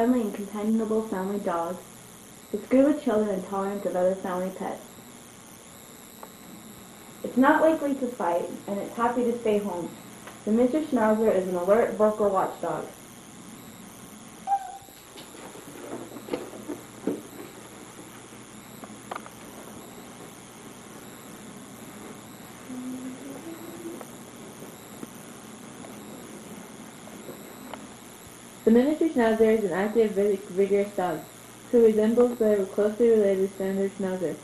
friendly and companionable family dog. It's good with children and tolerant of other family pets. It's not likely to fight, and it's happy to stay home. The Miniature Schnauzer is an alert, vocal watchdog. The Miniature Schnauzer is an active, vigorous dog, who resembles the closely related Standard Schnauzer.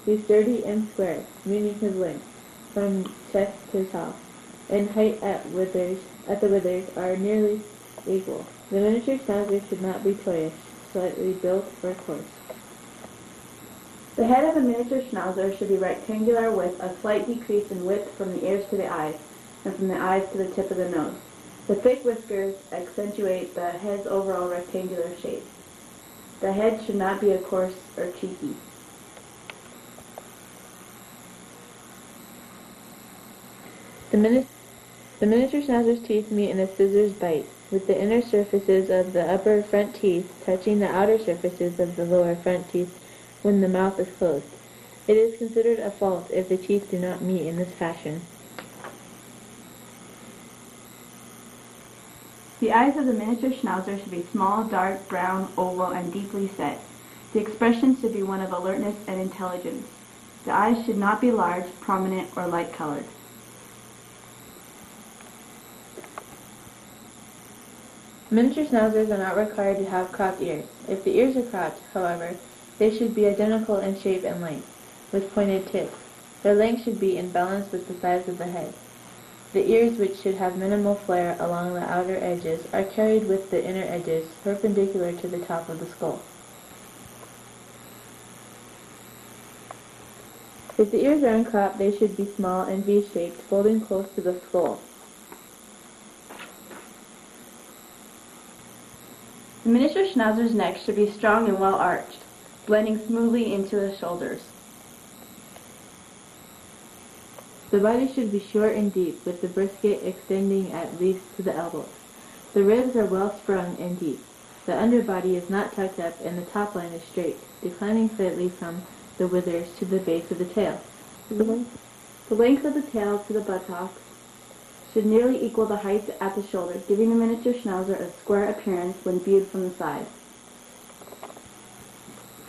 He's sturdy and square, meaning his length, from chest to tail, and height at the withers are nearly equal. The Miniature Schnauzer should not be toyish, slightly built, or coarse. The head of a Miniature Schnauzer should be rectangular with a slight decrease in width from the ears to the eyes, and from the eyes to the tip of the nose. The thick whiskers accentuate the head's overall rectangular shape. The head should not be coarse or cheeky. The Miniature Schnauzer's teeth meet in a scissors bite, with the inner surfaces of the upper front teeth touching the outer surfaces of the lower front teeth when the mouth is closed. It is considered a fault if the teeth do not meet in this fashion. The eyes of the Miniature Schnauzer should be small, dark, brown, oval, and deeply set. The expression should be one of alertness and intelligence. The eyes should not be large, prominent, or light-colored. Miniature Schnauzers are not required to have cropped ears. If the ears are cropped, however, they should be identical in shape and length, with pointed tips. Their length should be in balance with the size of the head. The ears, which should have minimal flare along the outer edges, are carried with the inner edges perpendicular to the top of the skull. If the ears are uncropped, they should be small and V-shaped, folding close to the skull. The Miniature Schnauzer's neck should be strong and well arched, blending smoothly into the shoulders. The body should be short and deep, with the brisket extending at least to the elbows. The ribs are well sprung and deep. The underbody is not tucked up, and the top line is straight, declining slightly from the withers to the base of the tail. The length of the tail to the buttocks should nearly equal the height at the shoulder, giving the Miniature Schnauzer a square appearance when viewed from the side.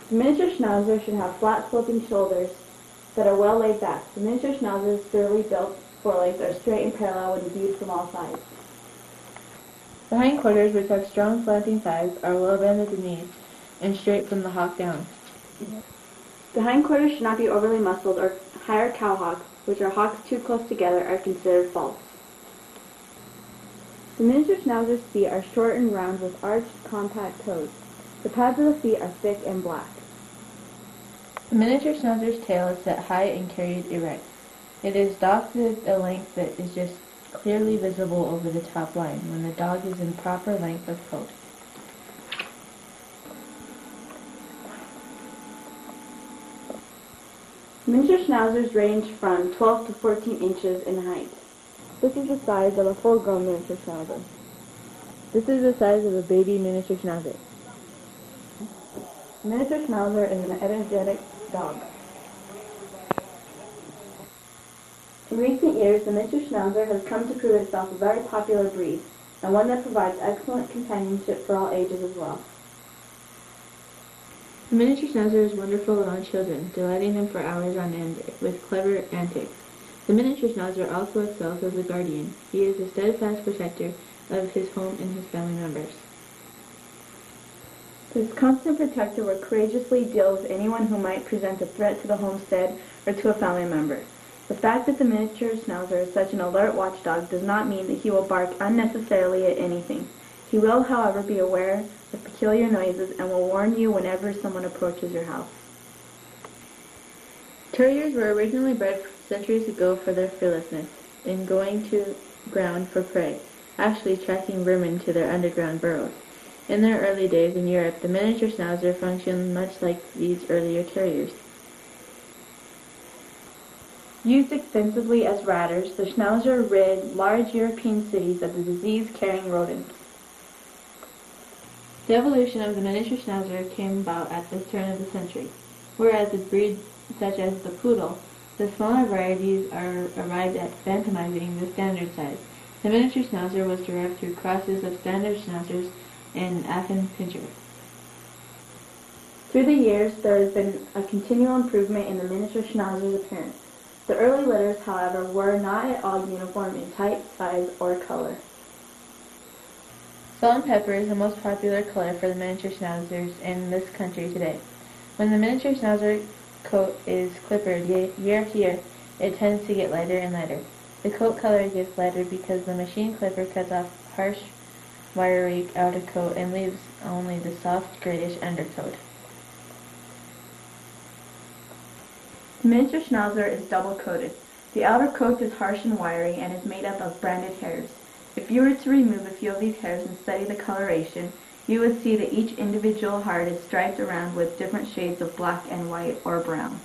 The Miniature Schnauzer should have flat sloping shoulders that are well laid back. The Miniature Schnauzer's fairly built forelegs are straight and parallel when viewed from all sides. The hindquarters, which have strong slanting sides, are well bent at the knees and straight from the hock down. The hindquarters should not be overly muscled, or higher cow hocks, which are hocks too close together, are considered false. The Miniature Schnauzer's feet are short and round with arched, compact toes. The pads of the feet are thick and black. The Miniature Schnauzer's tail is set high and carried erect. It is docked at a length that is just clearly visible over the top line when the dog is in proper length of coat. Miniature Schnauzers range from 12 to 14 inches in height. This is the size of a full-grown Miniature Schnauzer. This is the size of a baby Miniature Schnauzer. Miniature Schnauzer is an energetic dog. In recent years, the Miniature Schnauzer has come to prove itself a very popular breed, and one that provides excellent companionship for all ages as well. The Miniature Schnauzer is wonderful around children, delighting them for hours on end with clever antics. The Miniature Schnauzer also excels as a guardian. He is a steadfast protector of his home and his family members. This constant protector will courageously deal with anyone who might present a threat to the homestead or to a family member. The fact that the Miniature Schnauzer is such an alert watchdog does not mean that he will bark unnecessarily at anything. He will, however, be aware of peculiar noises and will warn you whenever someone approaches your house. Terriers were originally bred centuries ago for their fearlessness in going to ground for prey, actually tracking vermin to their underground burrows. In their early days in Europe, the Miniature Schnauzer functioned much like these earlier terriers. Used extensively as ratters, the Schnauzer rid large European cities of the disease-carrying rodents. The evolution of the miniature Schnauzer came about at the turn of the century, whereas with breeds such as the poodle, the smaller varieties are arrived at phantomizing the standard size. The miniature Schnauzer was derived through crosses of standard Schnauzers and Affenpinscher Pinscher. Through the years, there has been a continual improvement in the miniature Schnauzer's appearance. The early litters, however, were not at all uniform in type, size, or color. Salt and pepper is the most popular color for the miniature Schnauzers in this country today. When the miniature Schnauzer coat is clippered year after year, it tends to get lighter and lighter. The coat color gets lighter because the machine clipper cuts off harsh, wiry outer coat and leaves only the soft, grayish undercoat. The miniature Schnauzer is double-coated. The outer coat is harsh and wiry and is made up of branded hairs. If you were to remove a few of these hairs and study the coloration, you would see that each individual heart is striped around with different shades of black and white or brown.